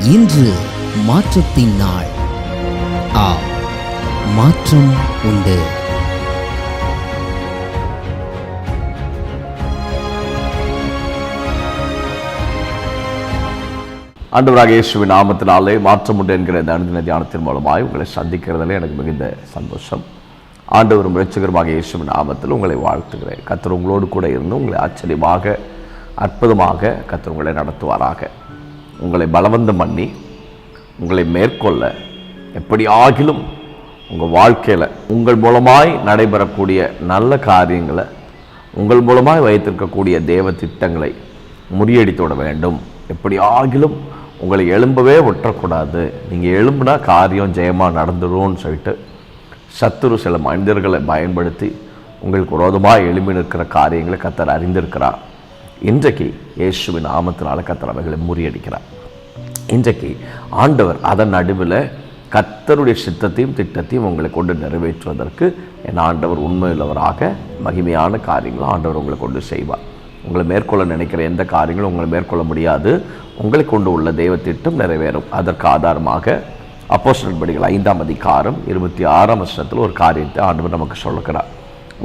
இன்று மாற்றத்தின் நாள். மாற்றம் உண்டு. ஆண்டவராகிய இயேசுவின் நாமத்தினாலே மாற்றம் உண்டு என்கிற இந்த அனுதின தியானத்தின் மூலமாய் உங்களை சந்திக்கிறதில் எனக்கு மிகுந்த சந்தோஷம். ஆண்டவரும் இரட்சகருமாகிய இயேசுவின் நாமத்தில் உங்களை வாழ்த்துகிறேன். கர்த்தர் உங்களோடு கூட இருந்து உங்களை ஆச்சரியமாக அற்புதமாக கர்த்தர் உங்களை நடத்துவாராக. உங்களை பலவந்தம் பண்ணி உங்களை மேற்கொள்ள எப்படியாகிலும் உங்கள் வாழ்க்கையில் உங்கள் மூலமாய் நடைபெறக்கூடிய நல்ல காரியங்களை, உங்கள் மூலமாய் வைத்திருக்கக்கூடிய தேவ திட்டங்களை முறியடித்துவிட வேண்டும். எப்படியாகிலும் உங்களை எழும்பவே விட்டுறக்கூடாது. நீங்கள் எழும்புனா காரியம் ஜெயமாக நடந்துடும்னு சொல்லிட்டு சத்துரு சில மனிதர்களை பயன்படுத்தி உங்களுக்கு விரோதமாக எழும்பி நிற்கிற காரியங்களை கர்த்தர் அறிந்திருக்கிறார். இன்றைக்கு இயேசுவின் நாமத்தினால கர்த்தர் அவைகளை முறியடிக்கிறார். இன்றைக்கு ஆண்டவர் அதன் நடுவில் கர்த்தருடைய சித்தத்தையும் திட்டத்தையும் உங்களை கொண்டு நிறைவேற்றுவதற்கு என் ஆண்டவர் உண்மையுள்ளவராக மகிமையான காரியங்களும் ஆண்டவர் உங்களை கொண்டு செய்வார். உங்களை மேற்கொள்ள நினைக்கிற எந்த காரியங்களும் உங்களை மேற்கொள்ள முடியாது. உங்களை கொண்டு உள்ள தெய்வ திட்டம் நிறைவேறும். அதற்கு ஆதாரமாக அப்போஸ்தலர் நடபடிகள் 5ஆம் அதிகாரம் 26ஆம் வசனத்தில் ஒரு காரியத்தை ஆண்டவர் நமக்கு சொல்லுகிறார்.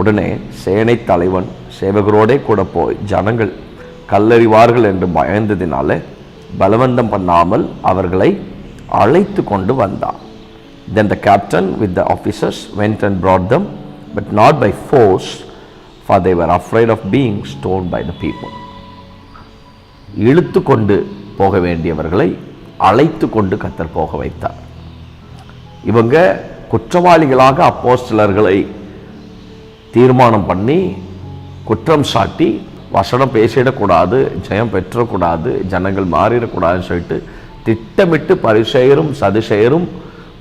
உடனே சேனை தலைவன் சேவகரோடே கூட போய் ஜனங்கள் கல்லறிவார்கள் என்று பயந்ததினாலே பலவந்தம் பண்ணாமல் அவர்களை அழைத்து கொண்டு வந்தான். Then the captain with the officers went and brought them, but not by force, for they were afraid of being stoned by the people. இழுத்து கொண்டு போக வேண்டியவர்களை அழைத்து கொண்டு கர்த்தர் போக வைத்தார். இவங்க குற்றவாளிகளாக அப்போஸ்தலர்களை தீர்மானம் பண்ணி குற்றம் சாட்டி வசனம் பேசிடக்கூடாது, ஜெயம் பெற்றக்கூடாது, ஜனங்கள் மாறிடக்கூடாதுன்னு சொல்லிட்டு திட்டமிட்டு பரிசெயரும் சதுசெயரும்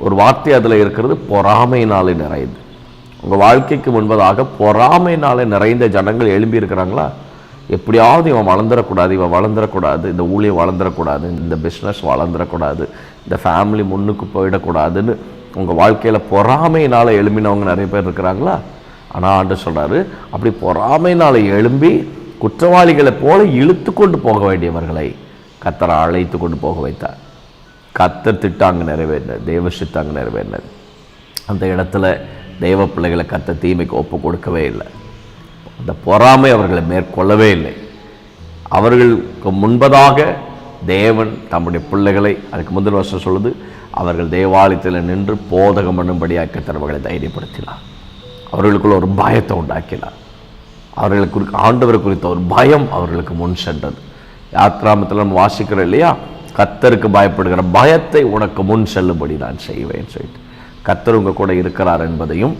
ஒரு வார்த்தை அதில் இருக்கிறது, பொறாமையினாலே நிறைந்து. உங்கள் வாழ்க்கைக்கு முன்பதாக பொறாமையினாலே நிறைந்த ஜனங்கள் எழும்பி இருக்கிறாங்களா? எப்படியாவது இவன் வளர்ந்துடக்கூடாது, இவன் வளர்ந்துடக்கூடாது, இந்த ஊழியம் வளர்ந்துடக்கூடாது, இந்த பிஸ்னஸ் வளர்ந்துடக்கூடாது, இந்த ஃபேமிலி முன்னுக்கு போயிடக்கூடாதுன்னு உங்கள் வாழ்க்கையில் பொறாமையினால் எழும்பினவங்க நிறைய பேர் இருக்கிறாங்களா? ஆனால் ஆண்டவர் சொல்கிறாரு, அப்படி பொறாமையினால் எழும்பி குற்றவாளிகளை போல இழுத்து கொண்டு போக வேண்டியவர்களை கர்த்தரை அழைத்து கொண்டு போக வைத்தார். கர்த்தர் திட்டாங்க நிறைவேறினது, தேவ சித்தாங்க நிறைவேறினது. அந்த இடத்துல தெய்வ பிள்ளைகளை கர்த்தர் தீமைக்கு ஒப்பு கொடுக்கவே இல்லை. அந்த பொறாமை அவர்களை மேற்கொள்ளவே இல்லை. அவர்களுக்கு முன்பதாக தேவன் தம்முடைய பிள்ளைகளை, அதுக்கு முந்தின வருஷம் சொல்லுது, அவர்கள் தேவாலயத்தில் நின்று போதகம் பண்ணும்படியாக கர்த்தர் அவர்களை தைரியப்படுத்தினார். அவர்களுக்குள்ள ஒரு பயத்தை உண்டாக்கினார். அவர்களுக்கு ஆண்டவரை குறித்த ஒரு பயம் அவர்களுக்கு முன் சென்றது. யாத்ராமத்தில் நம்ம வாசிக்கிறோம் இல்லையா, கர்த்தருக்கு பயப்படுகிற பயத்தை உனக்கு முன் செல்லும்படி நான் செய்வேன் சொல்லிட்டு. கர்த்தர் உங்கள் கூட இருக்கிறார் என்பதையும்,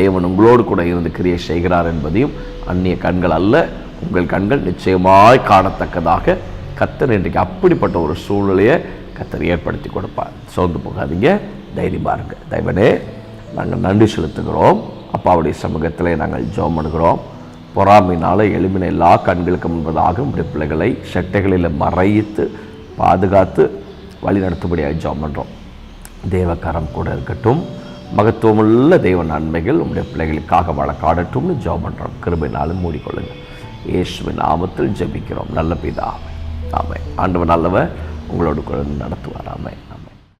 தேவன் உங்களோடு கூட இருந்து கிரியை செய்கிறார் என்பதையும் அந்நிய கண்கள் அல்ல, உங்கள் கண்கள் நிச்சயமாய் காணத்தக்கதாக கர்த்தர் இன்றைக்கு அப்படிப்பட்ட ஒரு சூழ்நிலையை கர்த்தர் ஏற்படுத்தி கொடுப்பார். சோர்ந்து போகாதீங்க, தைரியம் பாருங்க. தேவனே, நாங்கள் நன்றி செலுத்துகிறோம். அப்பாவுடைய சமூகத்தில் நாங்கள் ஜெபம் பண்ணுகிறோம். பொறாமையினால் எழும்பின எல்லா கண்களுக்கு முன்பதாக உடைய பிள்ளைகளை சட்டைகளில் மறைத்து பாதுகாத்து வழி நடத்தும்படியாக ஜெபம் பண்ணுறோம். தேவக்கரம் கூட இருக்கட்டும். மகத்துவமுள்ள தெய்வ நன்மைகள் உங்களுடைய பிள்ளைகளுக்காக வழக்காடட்டும்னு ஜெபம் பண்ணுறோம். கிருபையினாலும் மூடிக்கொள்ளுங்கள். இயேசுவின் நாமத்தில் ஜெபிக்கிறோம் நல்ல பிதாவே. ஆமென். ஆண்டவர் நல்லவர், உங்களோடு கூட நடத்துவார். ஆமென்.